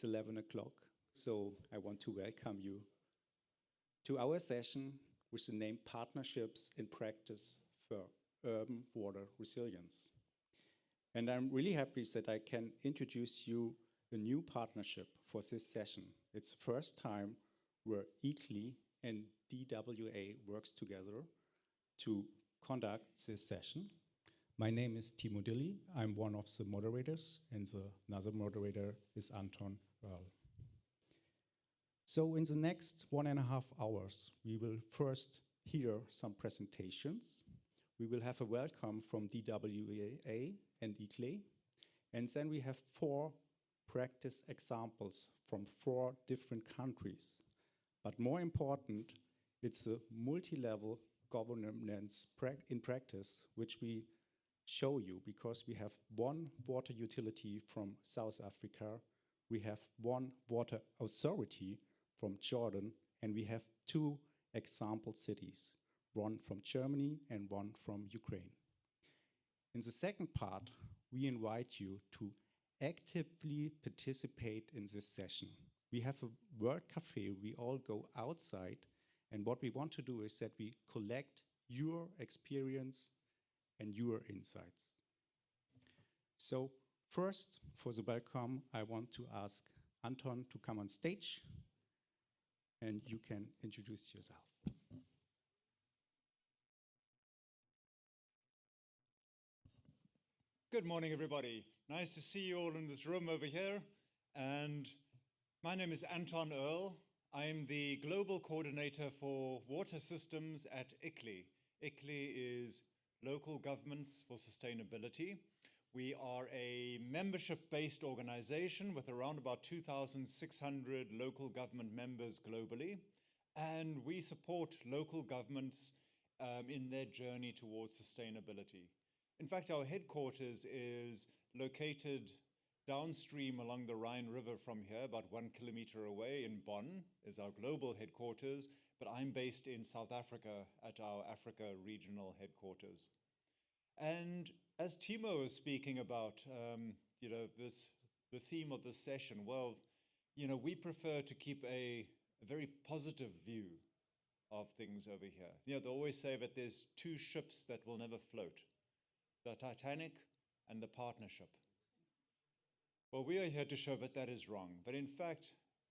It's 11 o'clock, so I want to welcome you to our session with the name Partnerships in Practice for Urban Water Resilience. And I'm really happy that I can introduce you a new partnership for this session. It's the first time where ICLEI and DWA works together to conduct this session. My name is Timo Dilly. I'm one of the moderators, and another moderator is Anton Earl. So in the next 1.5 hours, we will first hear some presentations. We will have a welcome from DWA and ICLEI, and then we have 4 practice examples from 4 different countries. But more important, it's a multi-level governance in practice, which we show you because we have one water utility from South Africa, we have one water authority from Jordan, and we have 2 example cities, one from Germany and one from Ukraine. In the second part, we invite you to actively participate in this session. We have a World Cafe, we all go outside, and what we want to do is that we collect your experience and your insights. So first, for the welcome, I want to ask Anton to come on stage, and you can introduce yourself. Good morning, everybody. Nice to see you all in this room over here. And my name is Anton Earl. I'm the Global Coordinator for Water Systems at ICLEI. ICLEI is Local Governments for Sustainability. We are a membership-based organization with around about 2,600 local government members globally. And we support local governments in their journey towards sustainability. In fact, our headquarters is located downstream along the Rhine River from here, about 1 kilometer away in Bonn is our global headquarters, but I'm based in South Africa at our Africa regional headquarters. And as Timo was speaking about, the theme of this session, well, we prefer to keep a very positive view of things over here. They always say that there's 2 ships that will never float, the Titanic and the Partnership. Well, we are here to show that that is wrong. But in fact,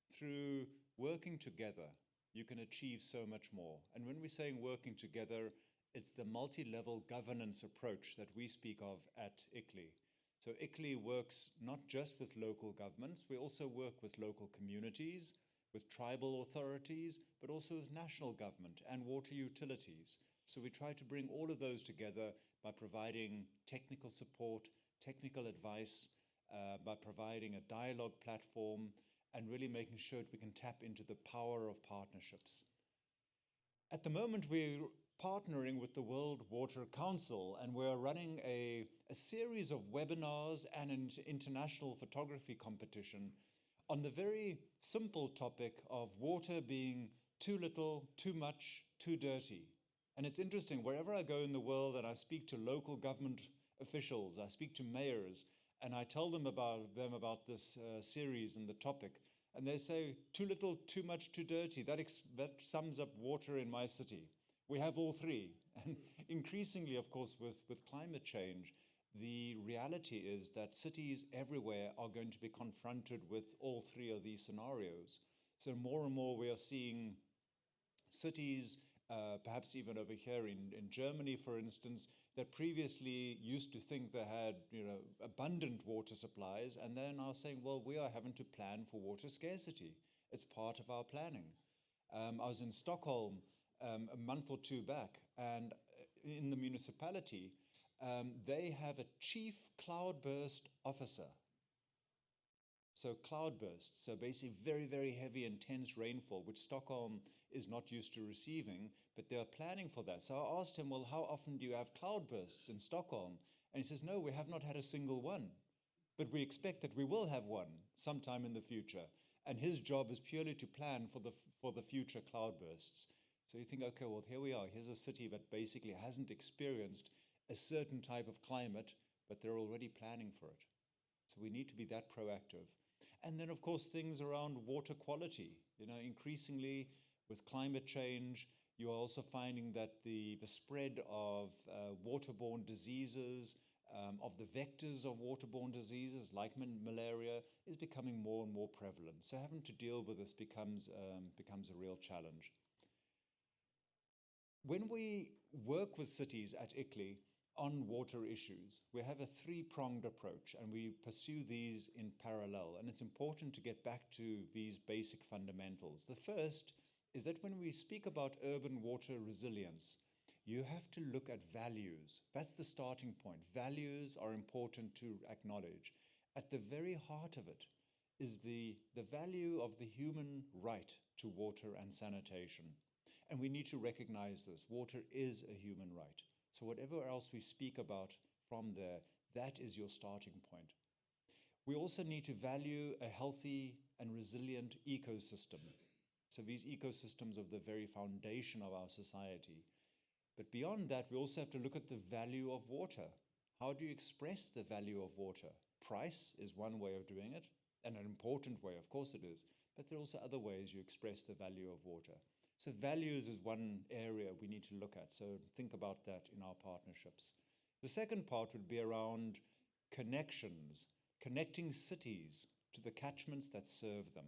through working together, you can achieve so much more. And when we're saying working together, it's the multi-level governance approach that we speak of at ICLEI. So ICLEI works not just with local governments, we also work with local communities, with tribal authorities, but also with national government and water utilities. So we try to bring all of those together by providing technical support, technical advice, by providing a dialogue platform, and really making sure that we can tap into the power of partnerships. At the moment, we're partnering with the World Water Council, and we're running a series of webinars and an international photography competition on the very simple topic of water being too little, too much, too dirty. And it's interesting, wherever I go in the world and I speak to local government officials, I speak to mayors, and I tell them about this series and the topic, and they say, too little, too much, too dirty. That sums up water in my city. We have all 3. And increasingly, of course, with climate change, the reality is that cities everywhere are going to be confronted with all 3 of these scenarios. So more and more we are seeing cities, perhaps even over here in Germany, for instance, that previously used to think they had abundant water supplies, and they're now saying, well, we are having to plan for water scarcity. It's part of our planning. I was in Stockholm a month or 2 back, and in the municipality, they have a chief cloudburst officer. So cloudbursts, so basically very, very heavy, intense rainfall, which Stockholm is not used to receiving, but they're planning for that. So I asked him, well, how often do you have cloudbursts in Stockholm? And he says, no, we have not had a single one, but we expect that we will have one sometime in the future. And his job is purely to plan for the future cloudbursts. So you think, okay, well, here we are. Here's a city that basically hasn't experienced a certain type of climate, but they're already planning for it. So we need to be that proactive. And then, of course, things around water quality. You know, increasingly with climate change, you are also finding that the spread of waterborne diseases, of the vectors of waterborne diseases like malaria, is becoming more and more prevalent. So having to deal with this becomes a real challenge. When we work with cities at ICLEI on water issues, we have a three-pronged approach, and we pursue these in parallel. And it's important to get back to these basic fundamentals. The first is that when we speak about urban water resilience, you have to look at values. That's the starting point. Values are important to acknowledge. At the very heart of it is the value of the human right to water and sanitation. And we need to recognize this. Water is a human right. So whatever else we speak about from there, that is your starting point. We also need to value a healthy and resilient ecosystem. So these ecosystems are the very foundation of our society. But beyond that, we also have to look at the value of water. How do you express the value of water? Price is one way of doing it, and an important way, of course it is. But there are also other ways you express the value of water. So values is one area we need to look at. So think about that in our partnerships. The second part would be around connections, connecting cities to the catchments that serve them,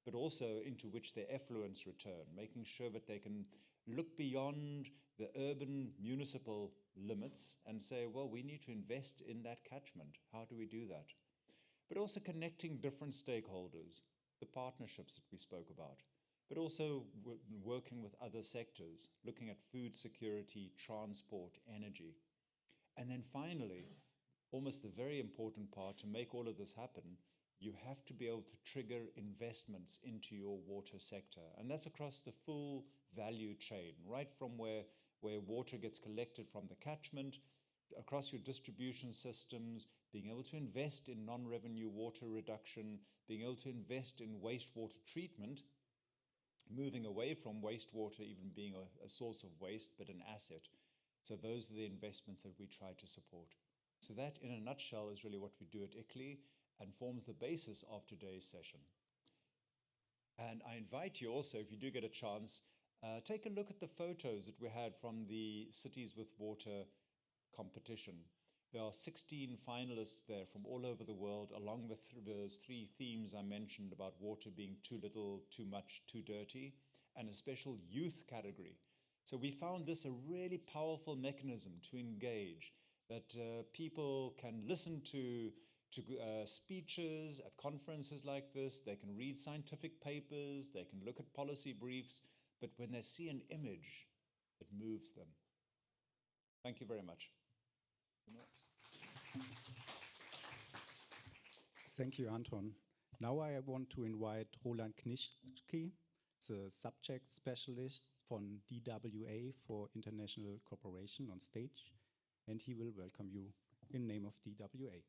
but also into which their effluents return, making sure that they can look beyond the urban municipal limits and say, well, we need to invest in that catchment. How do we do that? But also connecting different stakeholders, the partnerships that we spoke about, but also working with other sectors, looking at food security, transport, energy. And then finally, almost the very important part, to make all of this happen, you have to be able to trigger investments into your water sector. And that's across the full value chain, right from where water gets collected from the catchment, across your distribution systems, being able to invest in non-revenue water reduction, being able to invest in wastewater treatment, moving away from wastewater even being a source of waste, but an asset. So those are the investments that we try to support. So that, in a nutshell, is really what we do at ICLEI and forms the basis of today's session. And I invite you also, if you do get a chance, take a look at the photos that we had from the Cities with Water competition. There are 16 finalists there from all over the world, along with those three themes I mentioned about water being too little, too much, too dirty, and a special youth category. So we found this a really powerful mechanism to engage, that people can listen to speeches at conferences like this, they can read scientific papers, they can look at policy briefs, but when they see an image, it moves them. Thank you very much. Thank you, Anton. Now I want to invite Roland Knischke, the subject specialist from DWA for International Cooperation, on stage, and he will welcome you in name of DWA.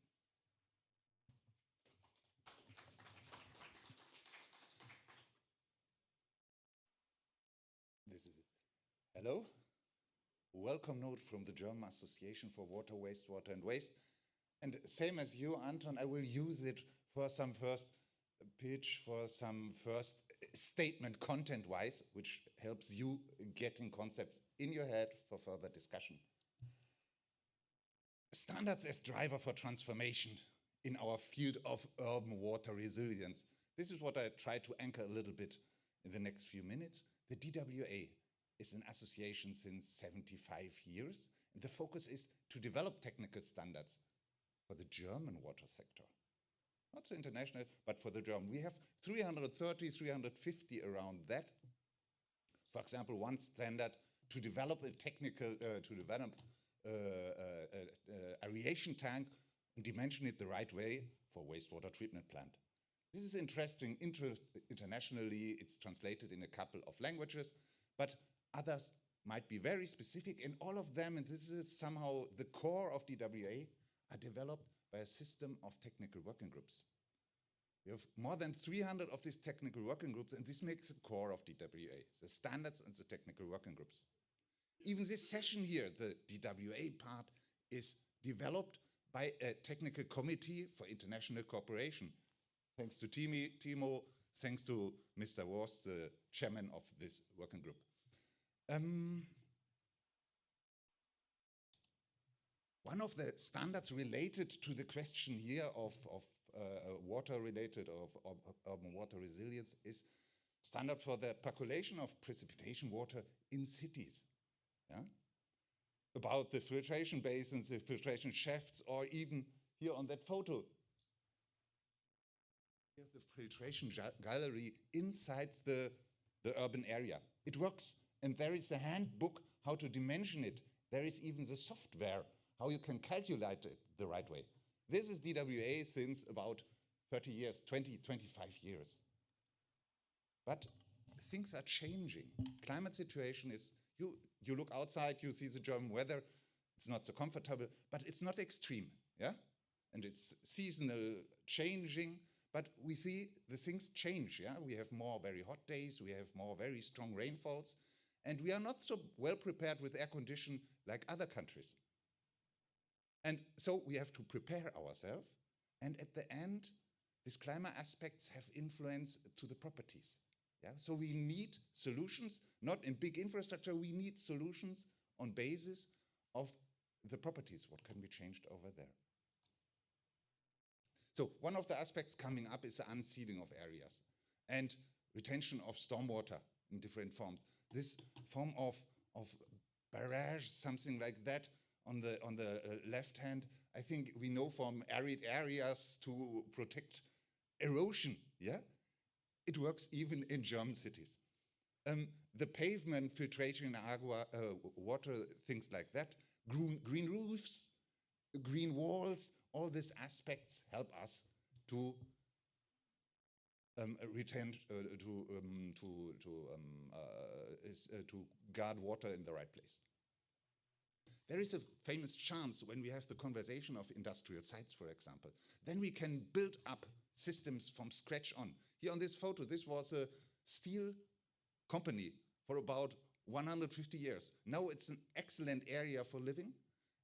This is it. Hello. Welcome note from the German Association for Water, Wastewater and Waste. And same as you, Anton, I will use it for some first pitch, for some first statement content-wise, which helps you getting concepts in your head for further discussion. Standards as driver for transformation in our field of urban water resilience. This is what I try to anchor a little bit in the next few minutes. The DWA is an association since 75 years, and the focus is to develop technical standards for the German water sector. Not so international, but for the German. We have 330, 350 around that. For example, one standard to develop a technical, aeration tank and dimension it the right way for wastewater treatment plant. This is interesting internationally. It's translated in a couple of languages, but others might be very specific, and all of them, and this is somehow the core of DWA, are developed by a system of technical working groups. We have more than 300 of these technical working groups, and this makes the core of DWA, the standards and the technical working groups. Even this session here, the DWA part, is developed by a technical committee for international cooperation. thanks to Timo, thanks to Mr. Wurst, the chairman of this working group. One of the standards related to the question here of water-related, of urban water resilience is standard for the percolation of precipitation water in cities. Yeah? About the filtration basins, the filtration shafts, or even here on that photo, here the filtration gallery inside the urban area. It works, and there is a handbook how to dimension it. There is even the software how you can calculate it the right way. This is DWA since about 30 years, 20, 25 years. But things are changing. Climate situation is, you look outside, you see the German weather, it's not so comfortable, but it's not extreme, yeah? And it's seasonal changing, but we see the things change, yeah? We have more very hot days, we have more very strong rainfalls, and we are not so well prepared with air condition like other countries. And so we have to prepare ourselves, and at the end, these climate aspects have influence to the properties. Yeah? So we need solutions, not in big infrastructure, we need solutions on basis of the properties, what can be changed over there. So one of the aspects coming up is the unsealing of areas and retention of stormwater in different forms. This form of barrage, something like that, on the left hand, I think we know from arid areas to protect erosion, yeah? It works even in German cities. The pavement filtration, water, things like that, green roofs, green walls, all these aspects help us to retain, to guard water in the right place. There is a famous chance when we have the conversation of industrial sites, for example, then we can build up systems from scratch on. Here on this photo, this was a steel company for about 150 years. Now it's an excellent area for living,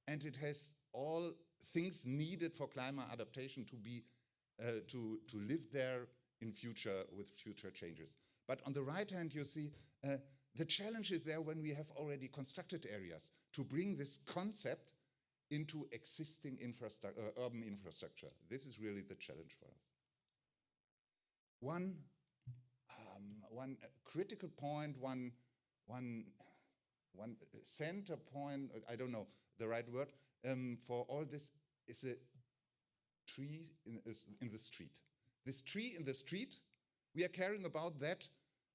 and it has all things needed for climate adaptation to be to live there in future with future changes. But on the right hand, you see the challenge is there when we have already constructed areas to bring this concept into existing urban infrastructure. This is really the challenge for us. One critical point, one center point, I don't know the right word, for all this is a tree in the street. This tree in the street, we are caring about that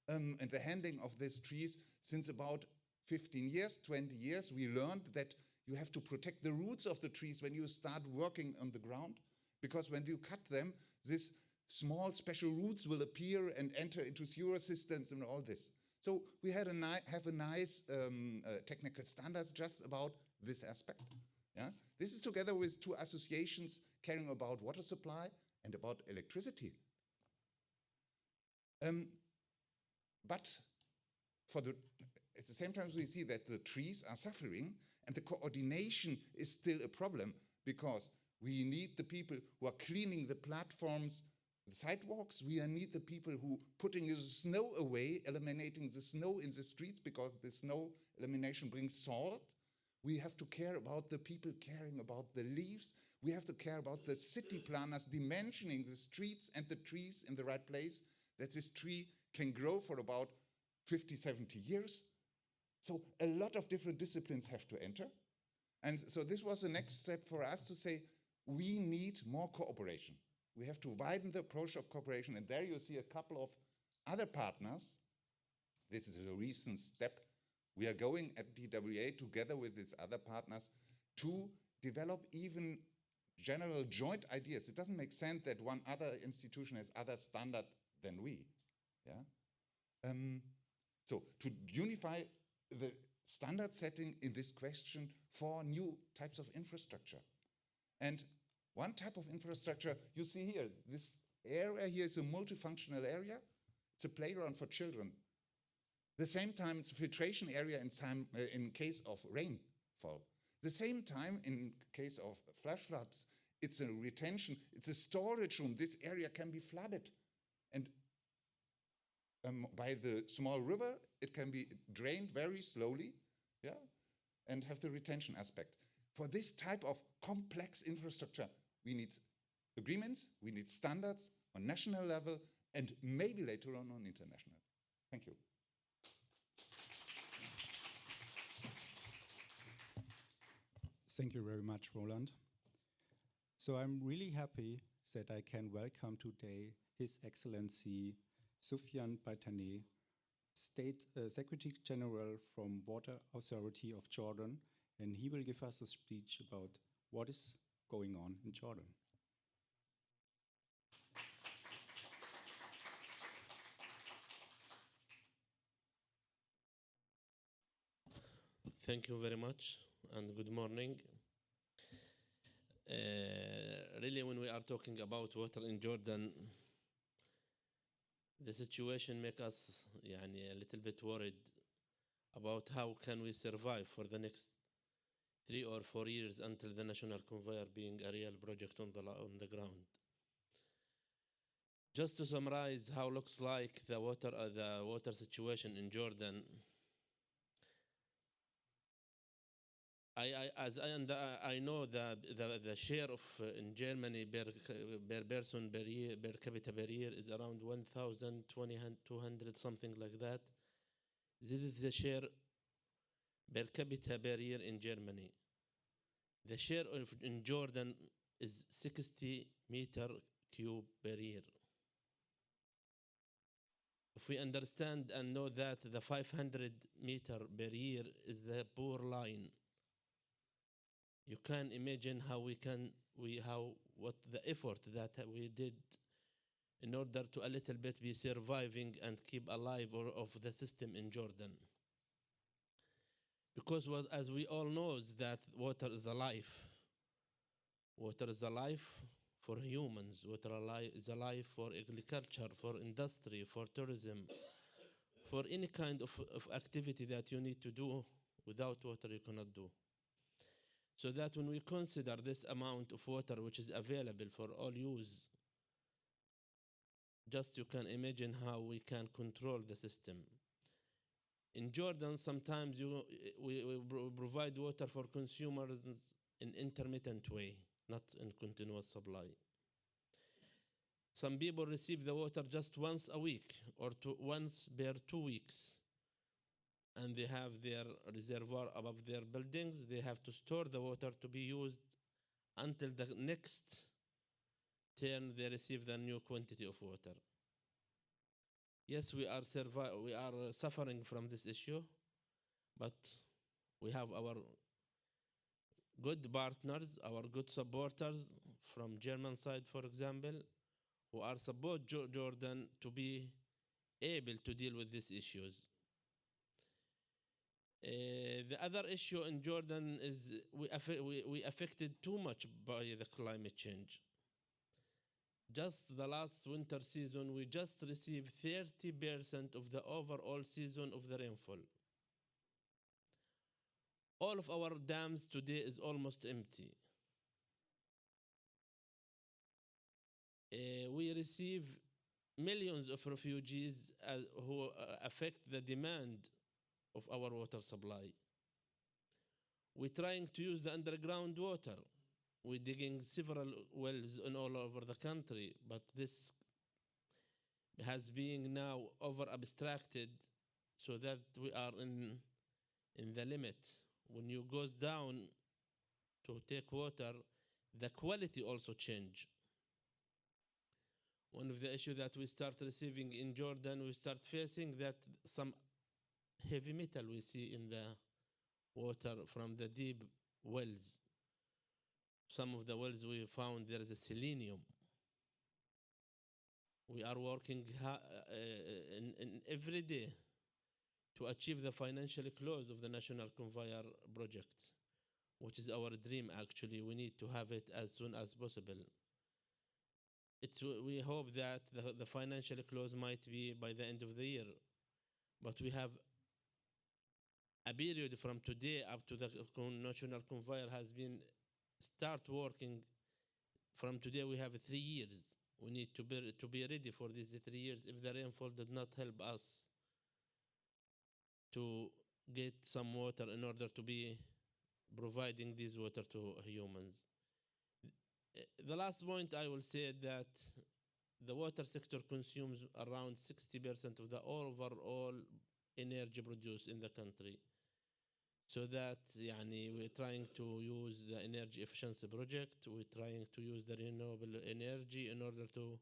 and the handling of these trees since about 15 years, 20 years. We learned that you have to protect the roots of the trees when you start working on the ground, because when you cut them, these small special roots will appear and enter into sewer systems and all this. So we have a nice technical standards just about this aspect. Yeah? This is together with two associations caring about water supply and about electricity. But at the same time, we see that the trees are suffering and the coordination is still a problem, because we need the people who are cleaning the platforms, the sidewalks. We need the people who putting the snow away, eliminating the snow in the streets, because the snow elimination brings salt. We have to care about the people caring about the leaves. We have to care about the city planners dimensioning the streets and the trees in the right place, that this tree can grow for about 50, 70 years. So a lot of different disciplines have to enter. And so this was the next step for us to say, we need more cooperation. We have to widen the approach of cooperation. And there you see a couple of other partners. This is a recent step. We are going at DWA together with these other partners to develop even general joint ideas. It doesn't make sense that one other institution has other standard than we. Yeah? So to unify the standard setting in this question for new types of infrastructure. And one type of infrastructure you see here, this area here is a multifunctional area. It's a playground for children. The same time, it's a filtration area in case of rainfall. The same time, in case of flash floods, it's a retention, it's a storage room. This area can be flooded. And by the small river, it can be drained very slowly, yeah, and have the retention aspect. For this type of complex infrastructure, we need agreements, we need standards on national level, and maybe later on international. Thank you. Thank you very much, Roland. So I'm really happy that I can welcome today His Excellency Soufiane Baitane, State Secretary General from Water Authority of Jordan, and he will give us a speech about what is going on in Jordan. Thank you very much and good morning. Really, when we are talking about water in Jordan, the situation makes us a little bit worried about how can we survive for the next 3 or 4 years until the national conveyor being a real project on the ground. Just to summarize how looks like the water situation in Jordan. I know the share of in Germany per person per year, per capita per year is around 1,200 something like that. This is the share per capita per year in Germany. The share in Jordan is 60 meter cube per year. If we understand and know that the 500 meter per year is the poor line, you can imagine what the effort that we did in order to a little bit be surviving and keep alive of the system in Jordan. Because as we all know that water is a life. Water is a life for humans. Water is a life for agriculture, for industry, for tourism, for any kind of activity that you need to do. Without water you cannot do. So that when we consider this amount of water which is available for all use, just you can imagine how we can control the system. In Jordan, sometimes we provide water for consumers in intermittent way, not in continuous supply. Some people receive the water just once a week or once per 2 weeks. And they have their reservoir above their buildings. They have to store the water to be used until the next turn they receive the new quantity of water. Yes, we are suffering from this issue, but we have our good partners, our good supporters from German side, for example, who are support Jordan to be able to deal with these issues. The other issue in Jordan is we affected too much by the climate change. Just the last winter season, we just received 30% of the overall season of the rainfall. All of our dams today is almost empty. We receive millions of refugees who affect the demand of our water supply. We're trying to use the underground water. We're digging several wells all over the country, but this has been now over abstracted so that we are in the limit. When you goes down to take water, the quality also change. One of the issues that we start receiving in Jordan, we start facing that some heavy metal we see in the water from the deep wells. Some of the wells we found there is a selenium. We are working in every day to achieve the financial close of the National Conveyor project, which is our dream actually. We need to have it as soon as possible. We hope that the financial close might be by the end of the year, but we have a period from today up to the national conveyor has been start working from today we have 3 years. We need to be ready for these 3 years if the rainfall did not help us to get some water in order to be providing this water to humans. The last point I will say that the water sector consumes around 60% of the overall energy produced in the country. So that we're trying to use the energy efficiency project, we're trying to use the renewable energy in order to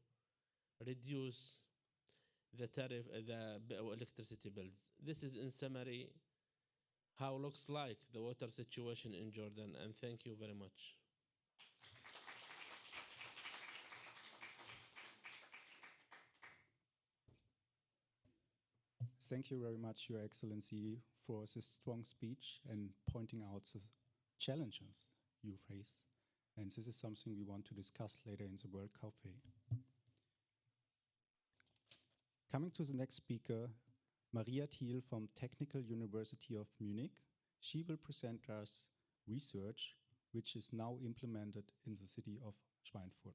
reduce the tariff, electricity bills. This is in summary how looks like the water situation in Jordan, and thank you very much. Thank you very much, Your Excellency, for this strong speech and pointing out the challenges you face. And this is something we want to discuss later in the World Cafe. Coming to the next speaker, Maria Thiel from Technical University of Munich. She will present us research which is now implemented in the city of Schweinfurt.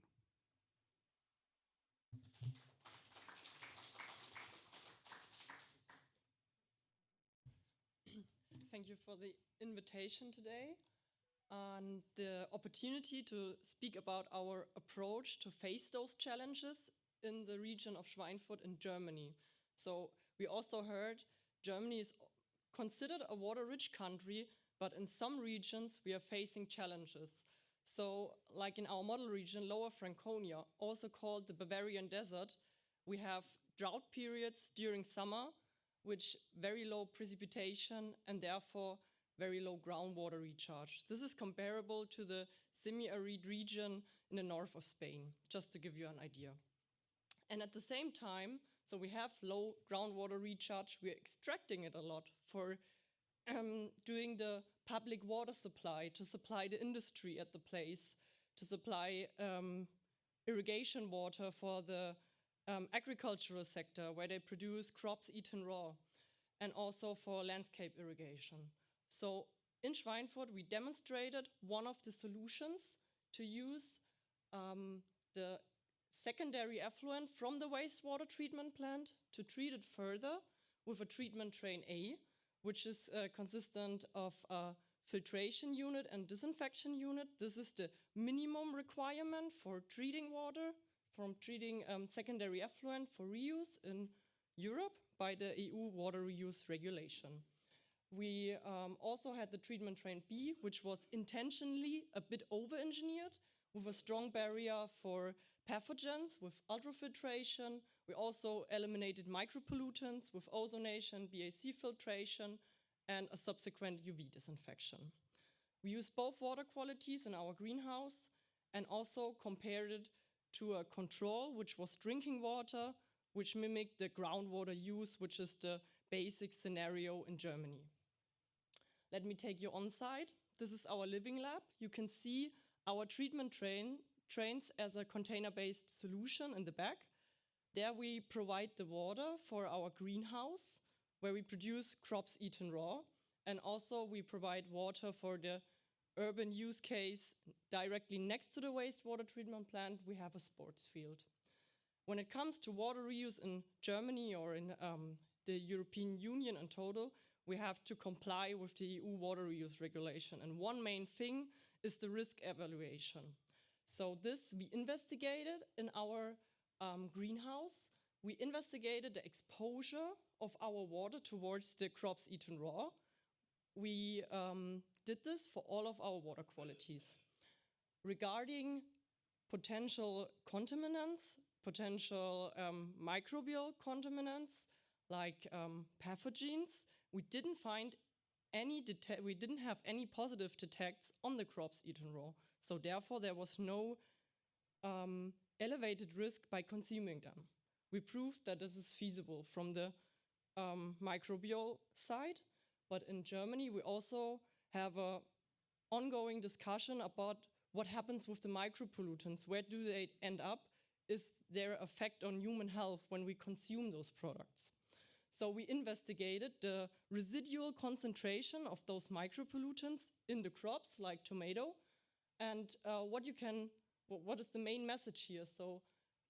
Thank you for the invitation today and the opportunity to speak about our approach to face those challenges in the region of Schweinfurt in Germany. So we also heard Germany is considered a water-rich country, but in some regions we are facing challenges. So like in our model region, Lower Franconia, also called the Bavarian Desert, we have drought periods during summer, which very low precipitation and therefore very low groundwater recharge. This is comparable to the semi-arid region in the north of Spain, just to give you an idea. And at the same time, so we have low groundwater recharge, we're extracting it a lot for doing the public water supply, to supply the industry at the place, to supply irrigation water for the agricultural sector, where they produce crops eaten raw, and also for landscape irrigation. So in Schweinfurt, we demonstrated one of the solutions to use the secondary effluent from the wastewater treatment plant to treat it further with a treatment train A, which is consistent of a filtration unit and disinfection unit. This is the minimum requirement for treating water, from treating secondary effluent for reuse in Europe by the EU water reuse regulation. We also had the treatment train B, which was intentionally a bit over-engineered with a strong barrier for pathogens with ultrafiltration. We also eliminated micropollutants with ozonation, BAC filtration, and a subsequent UV disinfection. We used both water qualities in our greenhouse and also compared it to a control, which was drinking water, which mimicked the groundwater use, which is the basic scenario in Germany. Let me take you on site. This is our living lab. You can see our treatment trains as a container-based solution in the back. There we provide the water for our greenhouse, where we produce crops eaten raw. And also we provide water for the urban use case directly next to the wastewater treatment plant. We have a sports field. When it comes to water reuse in Germany or in the European Union in total, we have to comply with the EU water reuse regulation. And one main thing is the risk evaluation. So this we investigated in our greenhouse. We investigated the exposure of our water towards the crops eaten raw. We did this for all of our water qualities. Regarding potential contaminants, potential microbial contaminants like pathogens, we didn't have any positive detects on the crops eaten raw. So therefore, there was no elevated risk by consuming them. We proved that this is feasible from the microbial side. But in Germany, we also have an ongoing discussion about what happens with the micropollutants. Where do they end up? Is their effect on human health when we consume those products? So we investigated the residual concentration of those micropollutants in the crops, like tomato. And what you can what is the main message here? So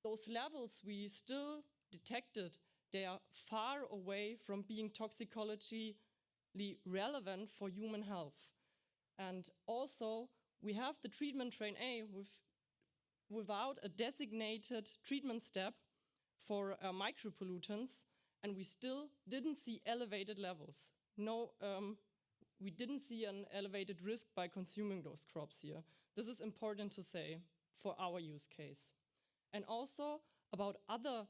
those levels we still detected, they are far away from being toxicologically relevant for human health. And also, we have the treatment train A without a designated treatment step for micropollutants, and we still didn't see elevated levels. No, we didn't see an elevated risk by consuming those crops here. This is important to say for our use case. And also about other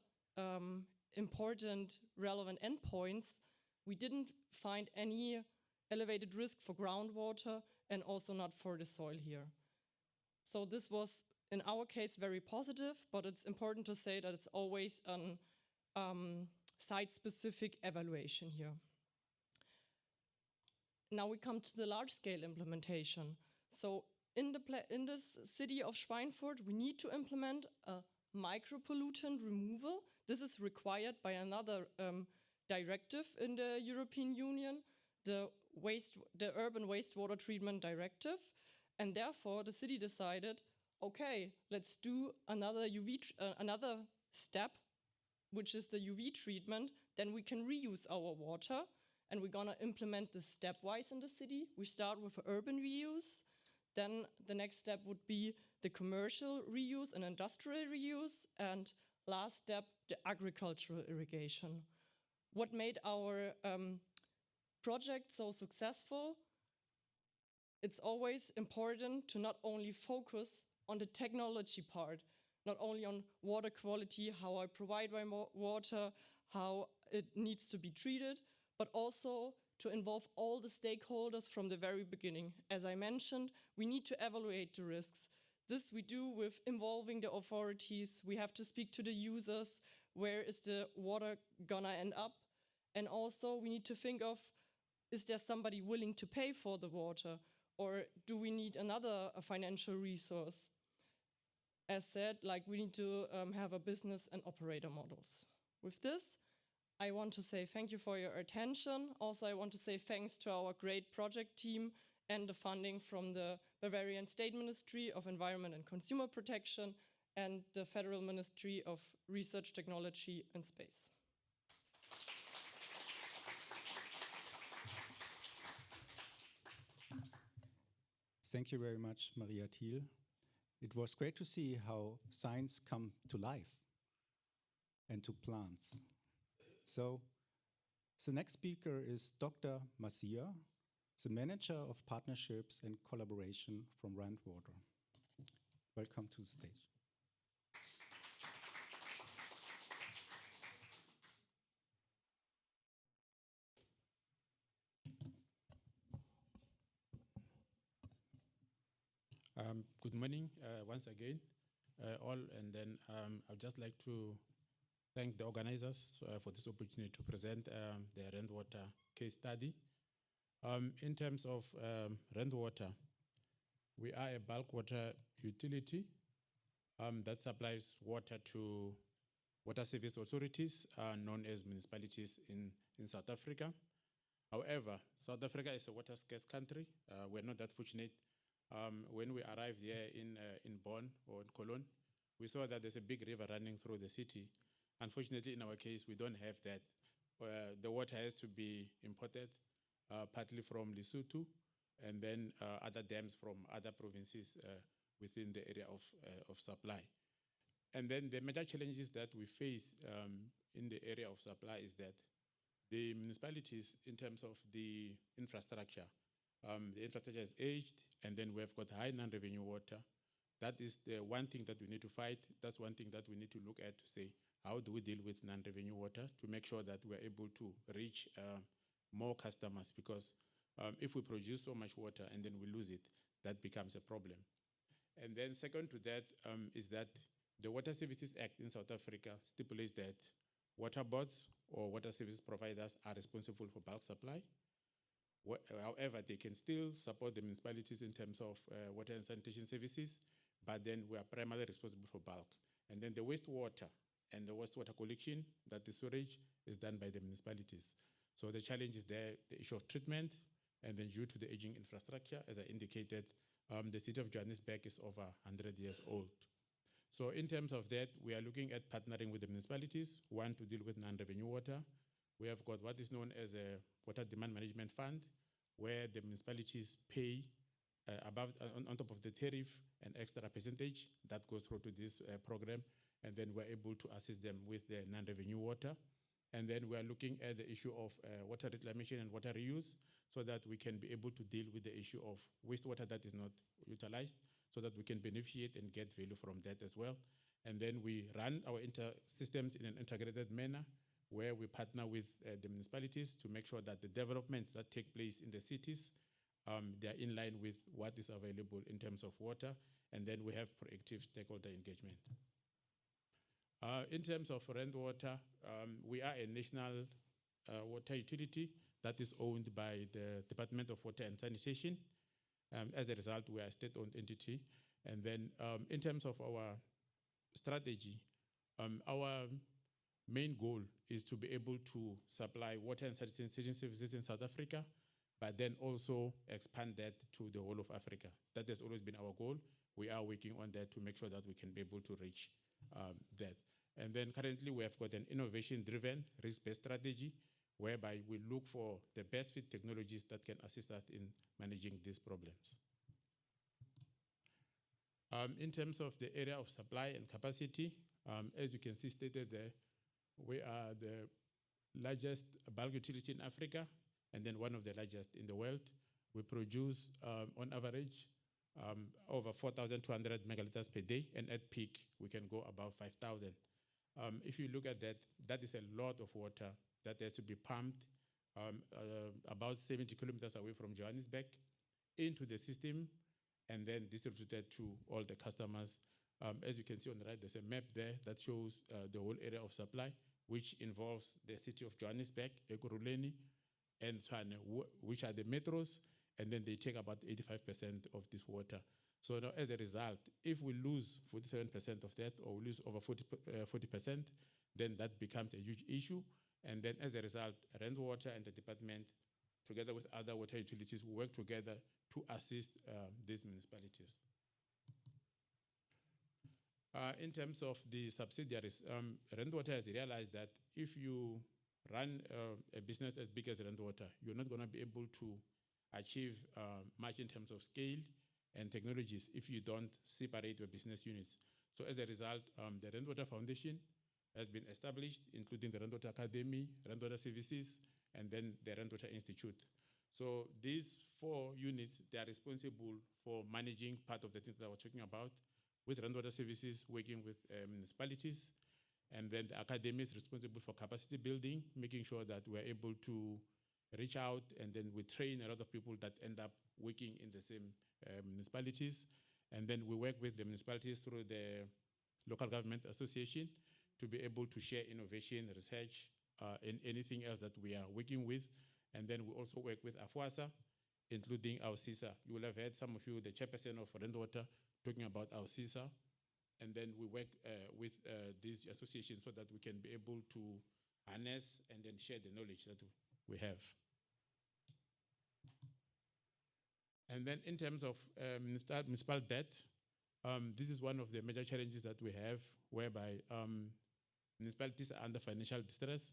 important relevant endpoints, we didn't find any elevated risk for groundwater and also not for the soil here. So this was, in our case, very positive, but it's important to say that it's always an site-specific evaluation here. Now we come to the large-scale implementation. So in this city of Schweinfurt, we need to implement a micropollutant removal. This is required by another directive in the European Union, the Urban Wastewater Treatment Directive. And therefore, the city decided, okay, let's do another step, which is the UV treatment. Then we can reuse our water. And we're gonna implement this stepwise in the city. We start with urban reuse. Then the next step would be the commercial reuse and industrial reuse. And last step, the agricultural irrigation. What made our project so successful? It's always important to not only focus on the technology part, not only on water quality, how I provide my water, how it needs to be treated, but also to involve all the stakeholders from the very beginning. As I mentioned, we need to evaluate the risks. This we do with involving the authorities. We have to speak to the users. Where is the water gonna end up? And also we need to think of, is there somebody willing to pay for the water? Or do we need another financial resource? As said, like we need to have a business and operator models. With this, I want to say thank you for your attention. Also, I want to say thanks to our great project team and the funding from the Bavarian State Ministry of Environment and Consumer Protection and the Federal Ministry of Research, Technology and Space. Thank you very much, Maria Thiel. It was great to see how science come to life and to plants. So the next speaker is Dr. Masia, the Manager of Partnerships and Collaboration from Randwater. Welcome to the stage. Good morning once again, all, and then I'd just like to thank the organizers for this opportunity to present the Randwater case study. In terms of Randwater, we are a bulk water utility that supplies water to water service authorities known as municipalities in South Africa. However, South Africa is a water scarce country. We're not that fortunate. When we arrived here in Bonn or in Cologne, we saw that there's a big river running through the city. Unfortunately, in our case, we don't have that. The water has to be imported, partly from Lesotho, and then other dams from other provinces within the area of supply. And then the major challenges that we face in the area of supply is that the municipalities, in terms of the infrastructure is aged, and then we've got high non-revenue water. That is the one thing that we need to fight. That's one thing that we need to look at to say, how do we deal with non-revenue water to make sure that we're able to reach more customers? Because if we produce so much water and then we lose it, that becomes a problem. And then second to that is that the Water Services Act in South Africa stipulates that water boards or water service providers are responsible for bulk supply. However, they can still support the municipalities in terms of water and sanitation services, but then we are primarily responsible for bulk. And then the wastewater and the wastewater collection, that the storage is done by the municipalities. So the challenge is there, the issue of treatment, and then due to the aging infrastructure, as I indicated, the city of Johannesburg is over 100 years old. So in terms of that, we are looking at partnering with the municipalities, one, to deal with non-revenue water. We have got what is known as a water demand management fund, where the municipalities pay above, on top of the tariff, an extra percentage that goes through to this program, and then we're able to assist them with the non-revenue water. And then we're looking at the issue of water reclamation and water reuse, so that we can be able to deal with the issue of wastewater that is not utilized, so that we can beneficiate and get value from that as well. And then we run our systems in an integrated manner, where we partner with the municipalities to make sure that the developments that take place in the cities, they are in line with what is available in terms of water, and then we have proactive stakeholder engagement. In terms of rainwater, we are a national water utility that is owned by the Department of Water and Sanitation. As a result, we are a state-owned entity. And then in terms of our strategy, our main goal is to be able to supply water and sanitation services in South Africa, but then also expand that to the whole of Africa. That has always been our goal. We are working on that to make sure that we can be able to reach that. And then currently we have got an innovation-driven, risk-based strategy, whereby we look for the best fit technologies that can assist us in managing these problems. In terms of the area of supply and capacity, as you can see stated there, we are the largest bulk utility in Africa, and then one of the largest in the world. We produce, on average, over 4,200 megaliters per day, and at peak, we can go above 5,000. If you look at that, that is a lot of water that has to be pumped about 70 kilometers away from Johannesburg into the system, and then distributed to all the customers. As you can see on the right, there's a map there that shows the whole area of supply, which involves the city of Johannesburg, Ekurhuleni, and Tshwane, which are the metros, and then they take about 85% of this water. So now, as a result, if we lose 47% of that, or we lose over 40%, then that becomes a huge issue. And then as a result, Rainwater and the department, together with other water utilities, will work together to assist these municipalities. In terms of the subsidiaries, Rainwater has realized that if you run a business as big as Rainwater, you're not going to be able to achieve much in terms of scale and technologies if you don't separate your business units. So as a result, the Rainwater Foundation has been established, including the Rainwater Academy, Rainwater Services, and then the Rainwater Institute. So these 4 units, they are responsible for managing part of the things that I was talking about, with Rainwater Services working with municipalities. And then the Academy is responsible for capacity building, making sure that we're able to reach out, and then we train a lot of people that end up working in the same municipalities. And then we work with the municipalities through the Local Government Association to be able to share innovation, research, and anything else that we are working with. And then we also work with AFWASA, including our CISA. You will have heard some of you, the chairperson of Rainwater, talking about our CISA. And then we work with these associations so that we can be able to harness and then share the knowledge that we have. And then in terms of municipal debt, this is one of the major challenges that we have, whereby municipalities are under financial distress,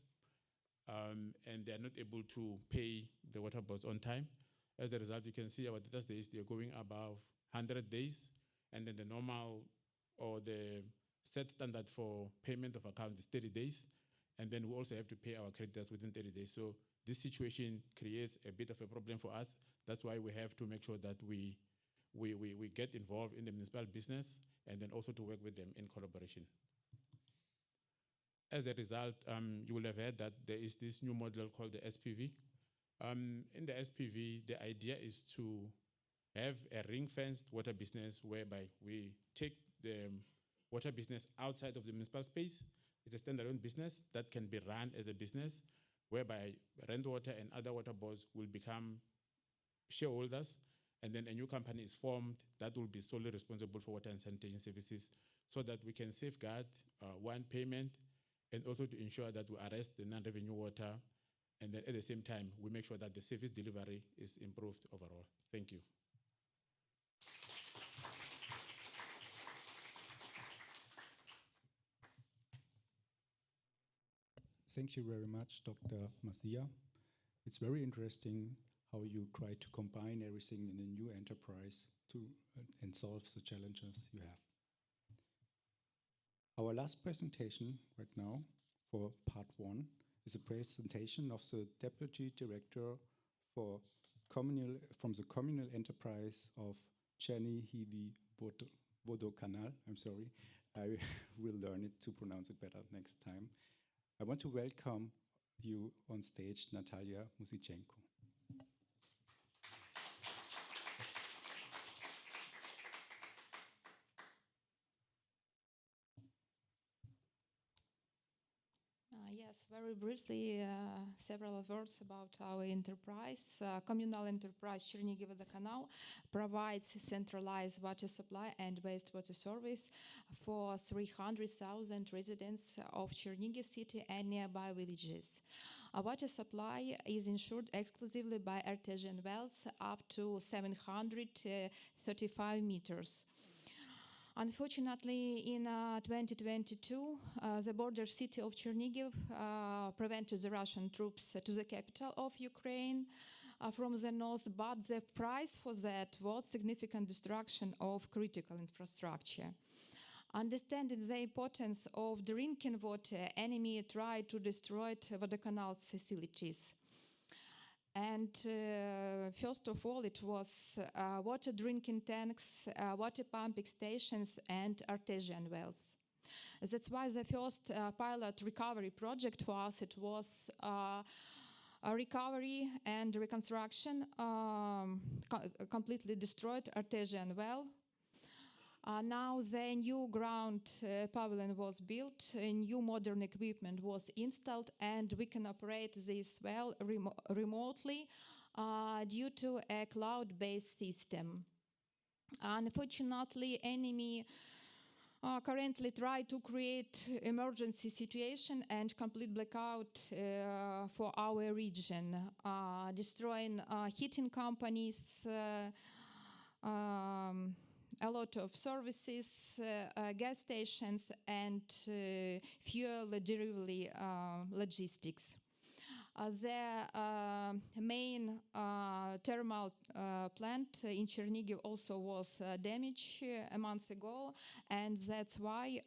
and they are not able to pay the water bills on time. As a result, you can see our debtors days, they're going above 100 days, and then the normal or the set standard for payment of account is 30 days, and then we also have to pay our creditors within 30 days. So this situation creates a bit of a problem for us. That's why we have to make sure that we get involved in the municipal business, and then also to work with them in collaboration. As a result, you will have heard that there is this new model called the SPV. In the SPV, the idea is to have a ring-fenced water business whereby we take the water business outside of the municipal space. It's a standalone business that can be run as a business, whereby Rainwater and other water boards will become shareholders, and then a new company is formed that will be solely responsible for water and sanitation services, so that we can safeguard one payment, and also to ensure that we arrest the non-revenue water, and then at the same time, we make sure that the service delivery is improved overall. Thank you. Thank you very much, Dr. Masia. It's very interesting how you try to combine everything in a new enterprise to and solve the challenges you have. Our last presentation right now for part one is a presentation of the Deputy Director for from the communal enterprise of Cherny Hivi Vodokanal. I'm sorry, I will learn it to pronounce it better next time. I want to welcome you on stage, Natalia Musichenko. Yes, very briefly, several words about our enterprise. Communal enterprise Chernihiv-Vodokanal provides centralized water supply and wastewater service for 300,000 residents of Chernihiv city and nearby villages. Our water supply is ensured exclusively by artesian wells up to 735 meters. Unfortunately, in 2022, the border city of Chernihiv prevented the Russian troops to the capital of Ukraine from the north, but the price for that was significant destruction of critical infrastructure. Understanding the importance of drinking water, enemy tried to destroy Vodokanal's facilities. And first of all, it was water drinking tanks, water pumping stations, and artesian wells. That's why the first pilot recovery project for us, it was a recovery and reconstruction, completely destroyed artesian well. Now the new ground pavilion was built, a new modern equipment was installed, and we can operate this well remotely due to a cloud-based system. Unfortunately, enemy currently try to create emergency situation and complete blackout for our region, destroying heating companies, a lot of services, gas stations, and fuel delivery logistics. The main thermal plant in Chernihiv also was damaged a month ago, and that's why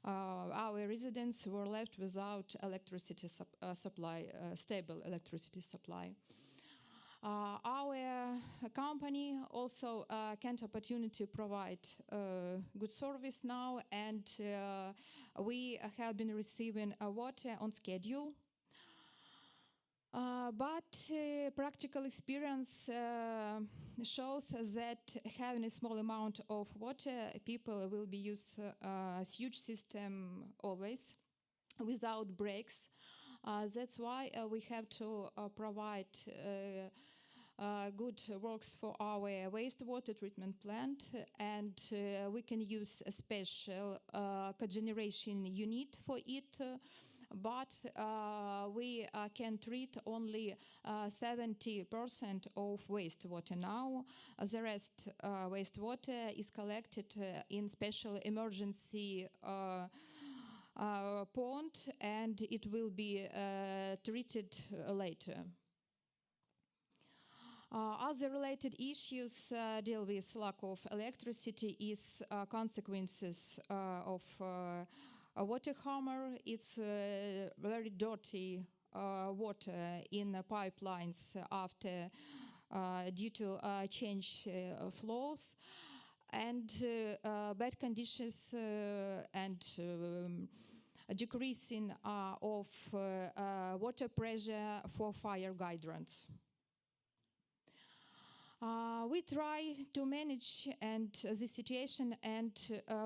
our residents were left without electricity supply, stable electricity supply. Our company also can opportunity to provide good service now, and we have been receiving water on schedule. But practical experience shows that having a small amount of water, people will be use a huge system always without breaks. That's why we have to provide good works for our wastewater treatment plant, and we can use a special cogeneration unit for it, but we can treat only 70% of wastewater now. The rest wastewater is collected in special emergency pond, and it will be treated later. Other related issues deal with lack of electricity is consequences of water hammer. It's very dirty water in pipelines after due to change flows, and bad conditions and decreasing of water pressure for fire hydrants. We try to manage the situation and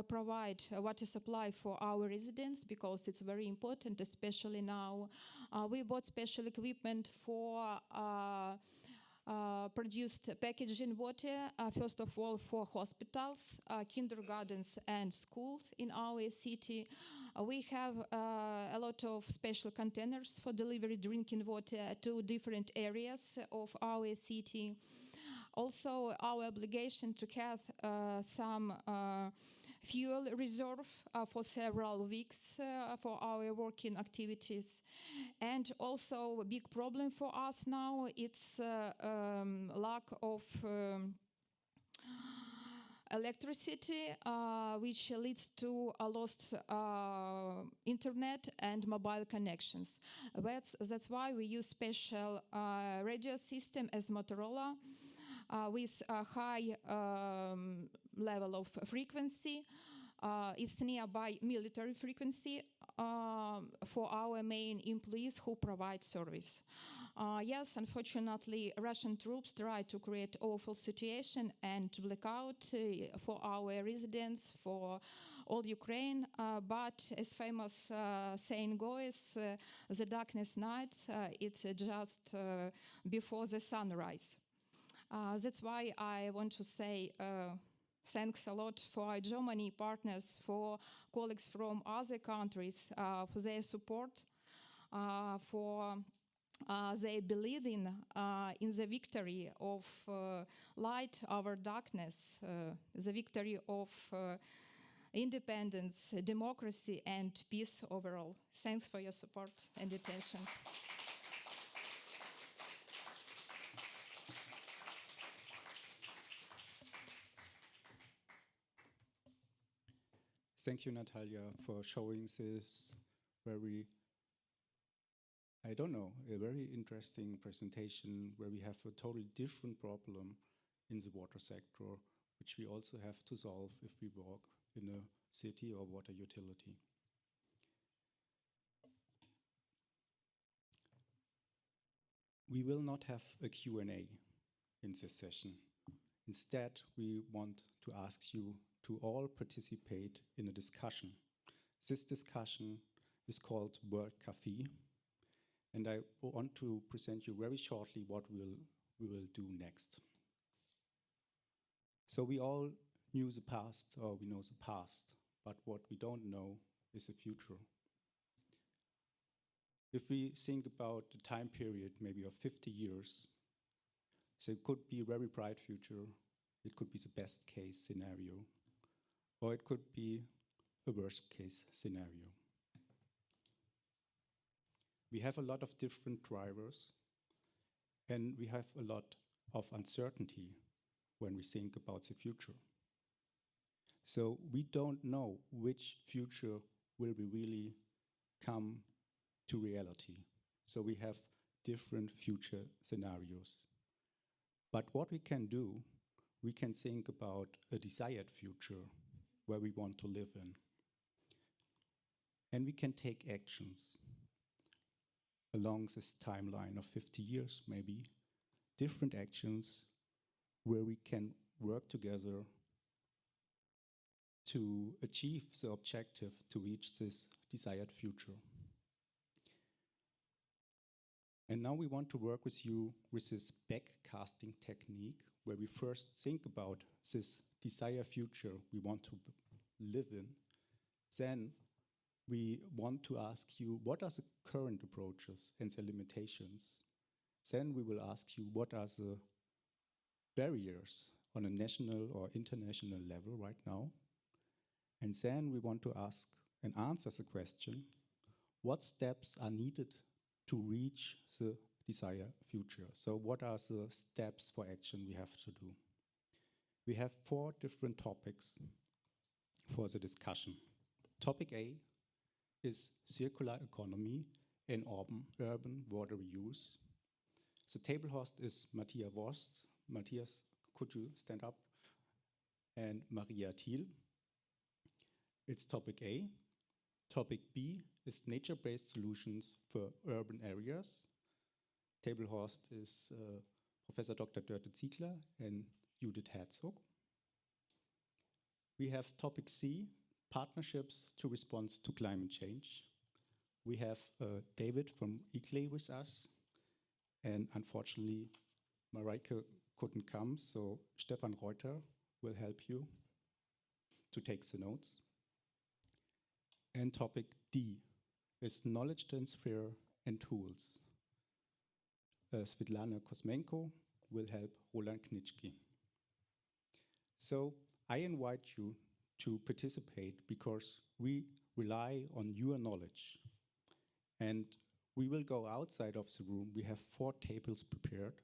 provide water supply for our residents, because it's very important, especially now. We bought special equipment for produced packaging water, first of all for hospitals, kindergartens, and schools in our city. We have a lot of special containers for delivery drinking water to different areas of our city. Also, our obligation to have some fuel reserve for several weeks for our working activities. And also a big problem for us now, it's lack of electricity, which leads to a lost internet and mobile connections. That's why we use special radio system as Motorola with a high level of frequency. It's nearby military frequency for our main employees who provide service. Yes, unfortunately, Russian troops try to create awful situation and blackout for our residents, for all Ukraine. But as famous saying goes, the darkness night, it's just before the sunrise. That's why I want to say thanks a lot for our Germany partners, for colleagues from other countries, for their support, for they believe in the victory of light over darkness, the victory of independence, democracy, and peace overall. Thanks for your support and attention. Thank you, Natalia, for showing this very, I don't know, a very interesting presentation where we have a totally different problem in the water sector, which we also have to solve if we work in a city or water utility. We will not have a Q&A in this session. Instead, we want to ask you to all participate in a discussion. This discussion is called World Café, and I want to present you very shortly what we will do next. So we all knew the past, or we know the past, but what we don't know is the future. If we think about the time period, maybe of 50 years, so it could be a very bright future, it could be the best case scenario, or it could be a worst case scenario. We have a lot of different drivers, and we have a lot of uncertainty when we think about the future. So we don't know which future will be really come to reality. So we have different future scenarios. But what we can do, we can think about a desired future where we want to live in. And we can take actions along this timeline of 50 years, maybe, different actions where we can work together to achieve the objective to reach this desired future. And now we want to work with you with this backcasting technique, where we first think about this desired future we want to live in. Then we want to ask you, what are the current approaches and the limitations? Then we will ask you, what are the barriers on a national or international level right now? And then we want to ask and answer the question, what steps are needed to reach the desired future? So what are the steps for action we have to do? We have 4 different topics for the discussion. Topic A is circular economy and urban water reuse. The table host is Matthias Worst. Matthias, could you stand up? And Maria Thiel. It's topic A. Topic B is nature-based solutions for urban areas. Table host is Professor Dr. Dörte Ziegler and Judith Herzog. We have topic C, partnerships to respond to climate change. We have David from ICLEI with us, and unfortunately, Mareike couldn't come, so Stefan Reuter will help you to take the notes. And topic D is knowledge transfer and tools. Svetlana Kosmenko will help Roland Knitschke. So I invite you to participate because we rely on your knowledge. And we will go outside of the room. We have 4 tables prepared.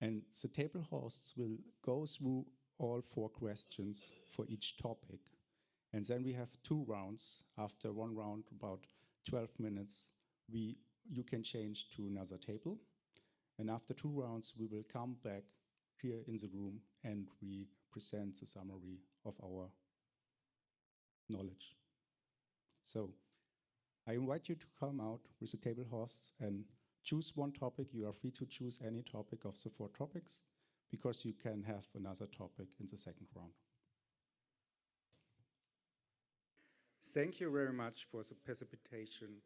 And the table hosts will go through all 4 questions for each topic. And then we have 2 rounds. After one round, about 12 minutes, you can change to another table. And after 2 rounds, we will come back here in the room and we present the summary of our knowledge. So I invite you to come out with the table hosts and choose one topic. You are free to choose any topic of the 4 topics because you can have another topic in the second round. Thank you very much for the participation,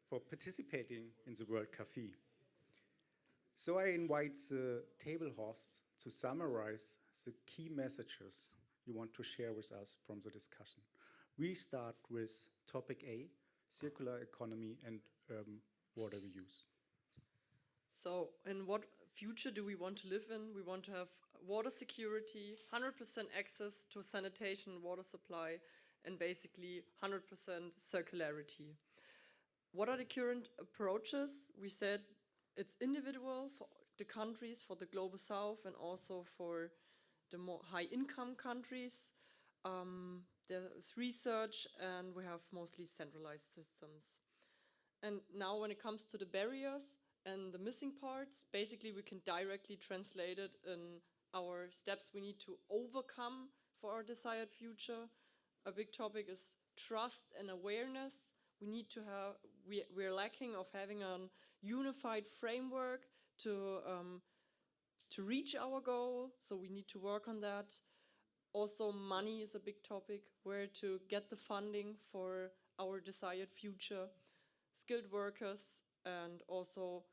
for participating in the World Café. So I invite the table hosts to summarize the key messages you want to share with us from the discussion. We start with topic A, circular economy and water reuse. So in what future do we want to live in? We want to have water security, 100% access to sanitation and water supply, and basically 100% circularity. What are the current approaches? We said it's individual for the countries, for the global south, and also for the more high-income countries. There's research, and we have mostly centralized systems. And now when it comes to the barriers and the missing parts, basically we can directly translate it in our steps we need to overcome for our desired future. A big topic is trust and awareness. We're lacking of having a unified framework to reach our goal, so we need to work on that. Also, money is a big topic, where to get the funding for our desired future, skilled workers, and also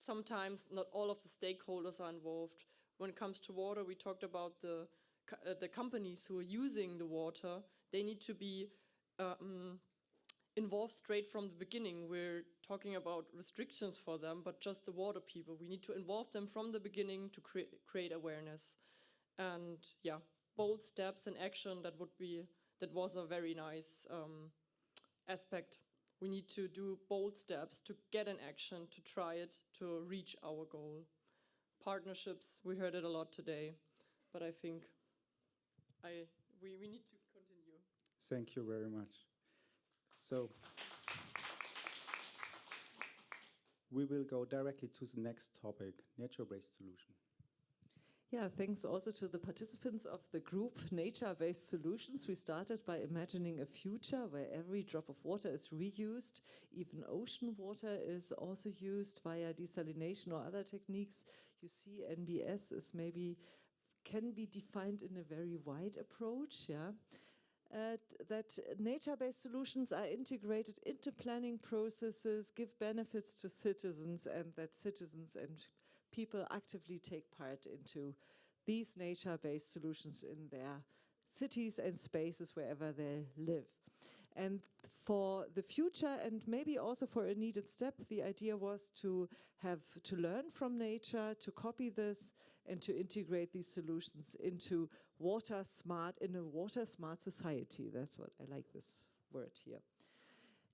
sometimes not all of the stakeholders are involved. When it comes to water, we talked about the companies who are using the water. They need to be involved straight from the beginning. We're talking about restrictions for them, but just the water people. We need to involve them from the beginning to create awareness. And yeah, bold steps and action, that was a very nice aspect. We need to do bold steps to get an action, to try it, to reach our goal. Partnerships, we heard it a lot today, but I think we need to continue. Thank you very much. So we will go directly to the next topic, nature-based solution. Yeah, thanks also to the participants of the group Nature-Based Solutions. We started by imagining a future where every drop of water is reused. Even ocean water is also used via desalination or other techniques. You see, NBS can be defined in a very wide approach, yeah. That nature-based solutions are integrated into planning processes, give benefits to citizens, and that citizens and people actively take part into these nature-based solutions in their cities and spaces wherever they live. And for the future, and maybe also for a needed step, the idea was to learn from nature, to copy this, and to integrate these solutions into in a water smart society. That's what I like this word here.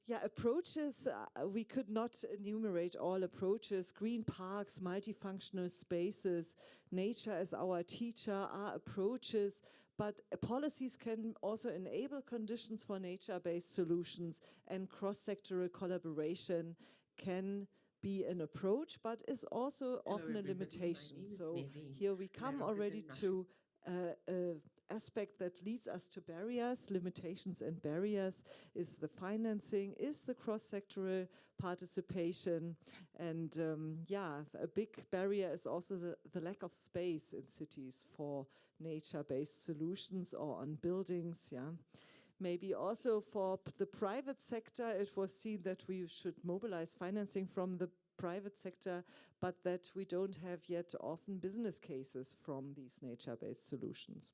Yeah, approaches, we could not enumerate all approaches. Green parks, multifunctional spaces, nature as our teacher are approaches, but policies can also enable conditions for nature-based solutions, and cross-sectoral collaboration can be an approach, but is also often a limitation. So here we come already to aspect that leads us to barriers, limitations and barriers, is the financing, is the cross-sectoral participation, and a big barrier is also the lack of space in cities for nature-based solutions or on buildings, yeah. Maybe also for the private sector, it was seen that we should mobilize financing from the private sector, but that we don't have yet often business cases from these nature-based solutions.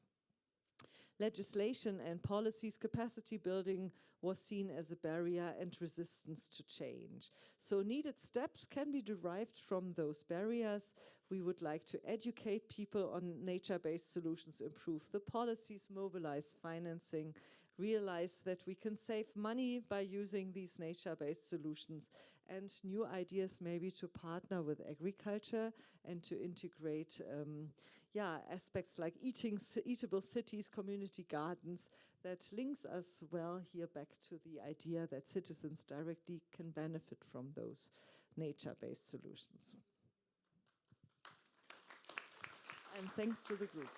legislation and policies, capacity building was seen as a barrier and resistance to change. So needed steps can be derived from those barriers. We would like to educate people on nature-based solutions, improve the policies, mobilize financing, realize that we can save money by using these nature-based solutions, and new ideas maybe to partner with agriculture and to integrate aspects like eatable cities, community gardens, that links us well here back to the idea that citizens directly can benefit from those nature-based solutions. And thanks to the group.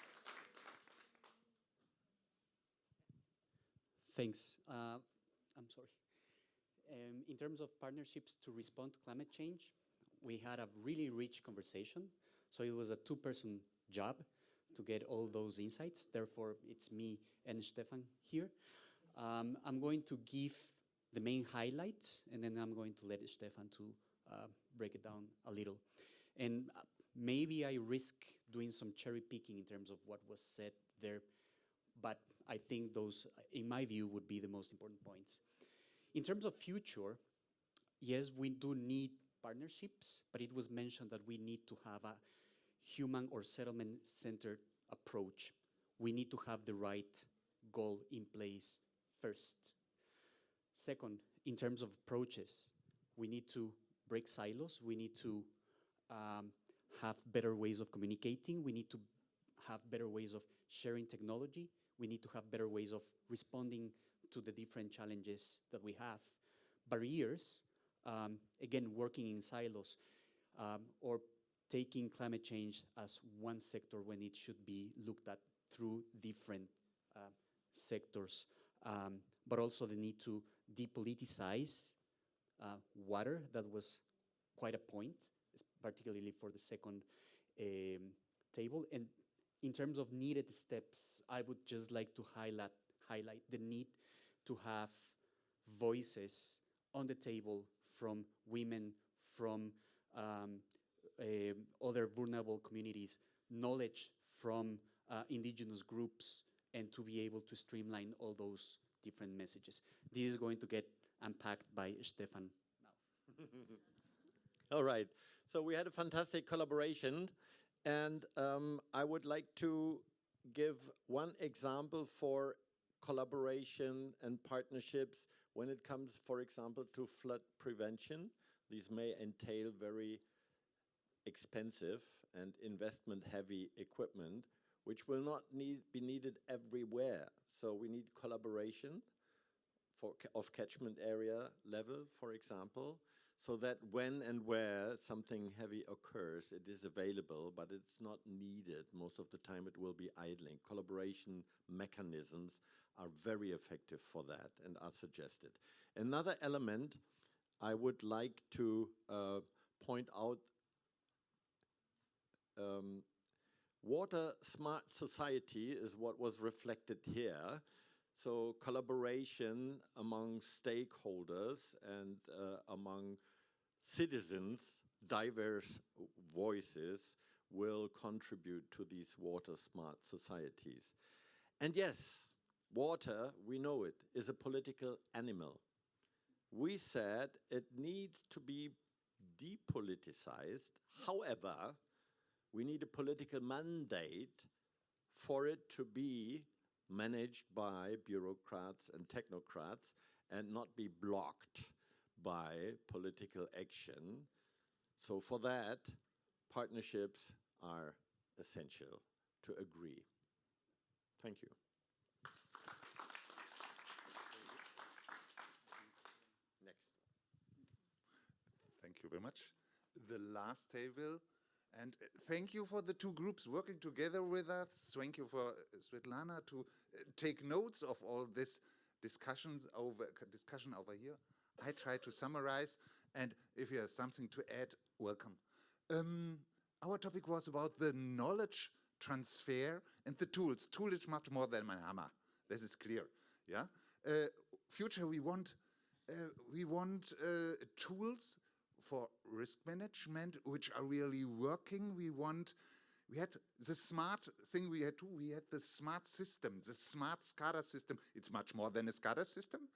Thanks. I'm sorry. In terms of partnerships to respond to climate change, we had a really rich conversation. So it was a two-person job to get all those insights. Therefore, it's me and Stefan here. I'm going to give the main highlights, and then I'm going to let Stefan to break it down a little. And maybe I risk doing some cherry picking in terms of what was said there, but I think those, in my view, would be the most important points. In terms of future, yes, we do need partnerships, but it was mentioned that we need to have a human or settlement-centered approach. We need to have the right goal in place first. Second, in terms of approaches, we need to break silos. We need to have better ways of communicating. We need to have better ways of sharing technology. We need to have better ways of responding to the different challenges that we have. Barriers, again, working in silos, or taking climate change as one sector when it should be looked at through different sectors, but also the need to depoliticize water. That was quite a point, particularly for the second table. And in terms of needed steps, I would just like to highlight the need to have voices on the table from women, from other vulnerable communities, knowledge from indigenous groups, and to be able to streamline all those different messages. This is going to get unpacked by Stefan now. All right, so we had a fantastic collaboration, and I would like to give one example for collaboration and partnerships when it comes, for example, to flood prevention. These may entail very expensive and investment-heavy equipment, which will not be needed everywhere. So we need collaboration of catchment area level, for example, so that when and where something heavy occurs, it is available, but it's not needed. Most of the time it will be idling. Collaboration mechanisms are very effective for that and are suggested. Another element I would like to point out, water smart society is what was reflected here. So collaboration among stakeholders and among citizens, diverse voices will contribute to these water smart societies. And yes, water, we know it, is a political animal. We said it needs to be depoliticized. However, we need a political mandate for it to be managed by bureaucrats and technocrats and not be blocked by political action. So for that, partnerships are essential to agree. Thank you. Next. Thank you very much. The last table. And thank you for the two groups working together with us. Thank you for Svetlana to take notes of all this discussion over here. I try to summarize, and if you have something to add, welcome. Our topic was about the knowledge transfer and the tools. Tool is much more than my hammer. This is clear. Yeah. Future, we want tools for risk management, which are really working. We We had the smart thing we had too. We had the smart system, the smart SCADA system. It's much more than a SCADA system.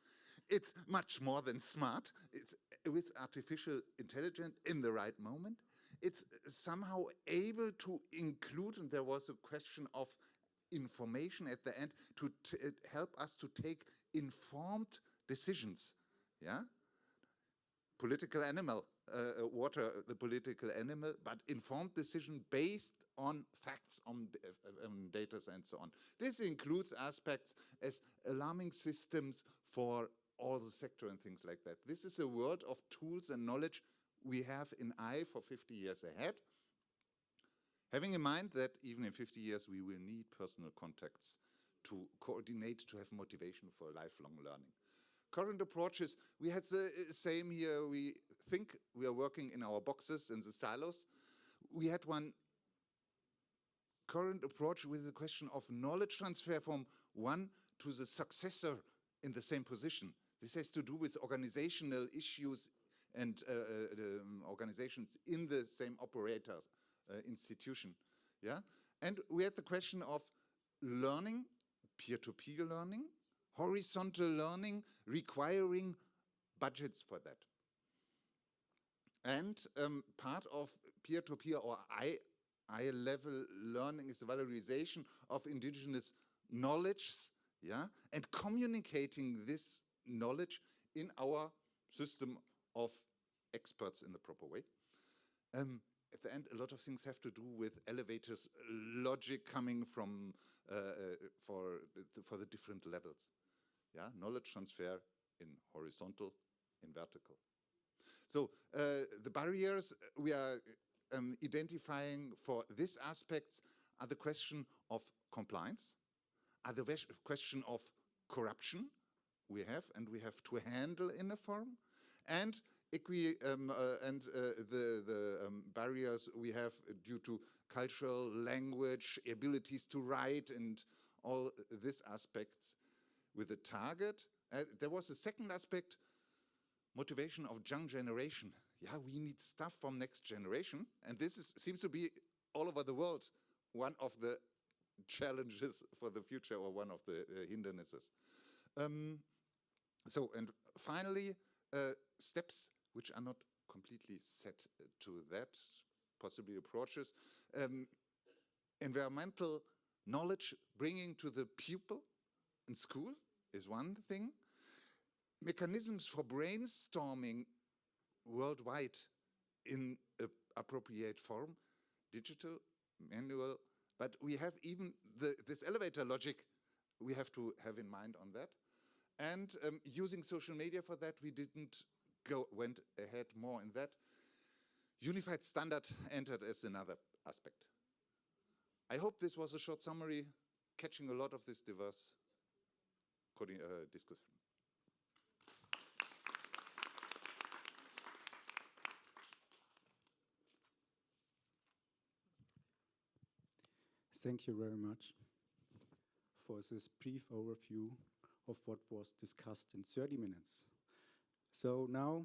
It's much more than smart. It's with artificial intelligence in the right moment. It's somehow able to include, and there was a question of information at the end, to help us to take informed decisions. Yeah? Political animal, water, the political animal, but informed decision based on facts, on data and so on. This includes aspects as alarming systems for all the sector and things like that. This is a world of tools and knowledge we have in eye for 50 years ahead. Having in mind that even in 50 years we will need personal contacts to coordinate, to have motivation for lifelong learning. Current approaches, we had the same here. We think we are working in our boxes in the silos. We had one current approach with the question of knowledge transfer from one to the successor in the same position. This has to do with organizational issues and organizations in the same operators institution. Yeah? And we had the question of learning, peer-to-peer learning, horizontal learning requiring budgets for that. And part of peer-to-peer or eye-level learning is the valorization of indigenous knowledge, yeah, and communicating this knowledge in our system of experts in the proper way. At the end, a lot of things have to do with elevators logic coming from for the different levels. Yeah, knowledge transfer in horizontal, in vertical. So the barriers we are identifying for this aspects are the question of compliance, are the question of corruption we have to handle in a form, and the barriers we have due to cultural, language, abilities to write, and all these aspects with a target. There was a second aspect, motivation of young generation. Yeah, we need stuff from next generation, and this seems to be all over the world one of the challenges for the future, or one of the hindrances. And finally, steps which are not completely set to that, possibly approaches. Environmental knowledge bringing to the pupil in school is one thing. Mechanisms for brainstorming worldwide in appropriate form, digital, manual, but we have even this elevator logic we have to have in mind on that. And using social media for that, we went ahead more in that. Unified standard entered as another aspect. I hope this was a short summary, catching a lot of this diverse discussion. Thank you very much for this brief overview of what was discussed in 30 minutes. So now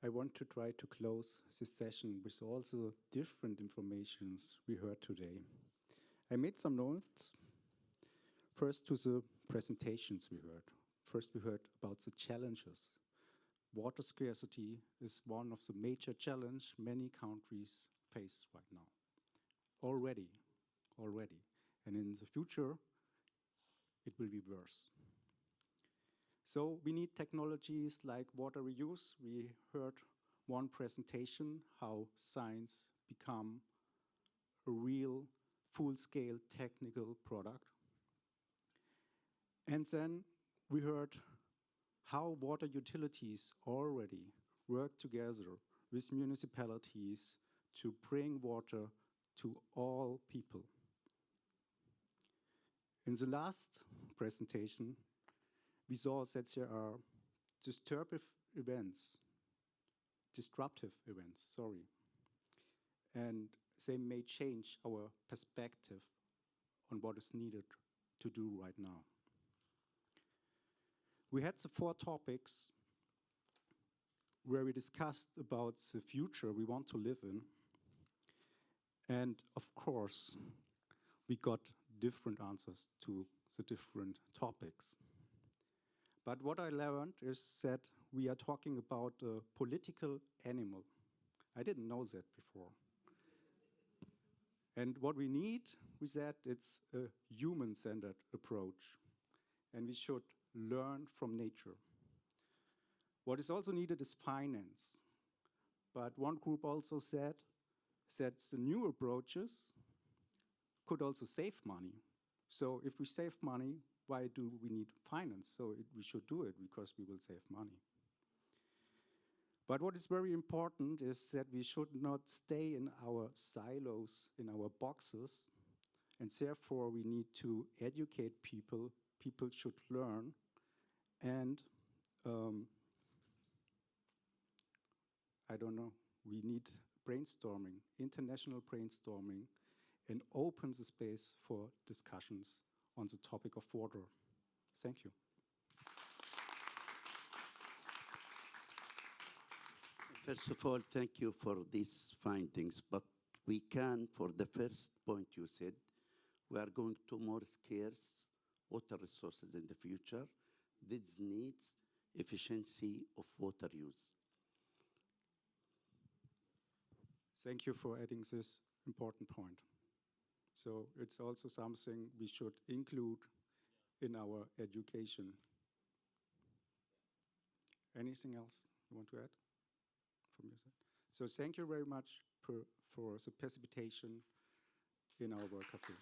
I want to try to close this session with all the different informations we heard today. I made some notes. First to the presentations we heard. First we heard about the challenges. Water scarcity is one of the major challenges many countries face right now. Already. And in the future, it will be worse. So we need technologies like water reuse. We heard one presentation, how science become a real full-scale technical product. And then we heard how water utilities already work together with municipalities to bring water to all people. In the last presentation, we saw that there are disruptive events, and they may change our perspective on what is needed to do right now. We had the 4 topics where we discussed about the future we want to live in. And of course, we got different answers to the different topics. But what I learned is that we are talking about a political animal. I didn't know that before. And what we need with that, it's a human-centered approach. And we should learn from nature. What is also needed is finance. But one group also said that the new approaches could also save money. So if we save money, why do we need finance? So we should do it because we will save money. But what is very important is that we should not stay in our silos, in our boxes, and therefore we need to educate people. People should learn, and I don't know, we need brainstorming, international brainstorming, and open the space for discussions on the topic of water. Thank you. First of all, thank you for these findings, but we can, for the first point you said, we are going to more scarce water resources in the future. This needs efficiency of water use. Thank you for adding this important point. So it's also something we should include in our education. Anything else you want to add from your side? So thank you very much for the participation in our work cafe.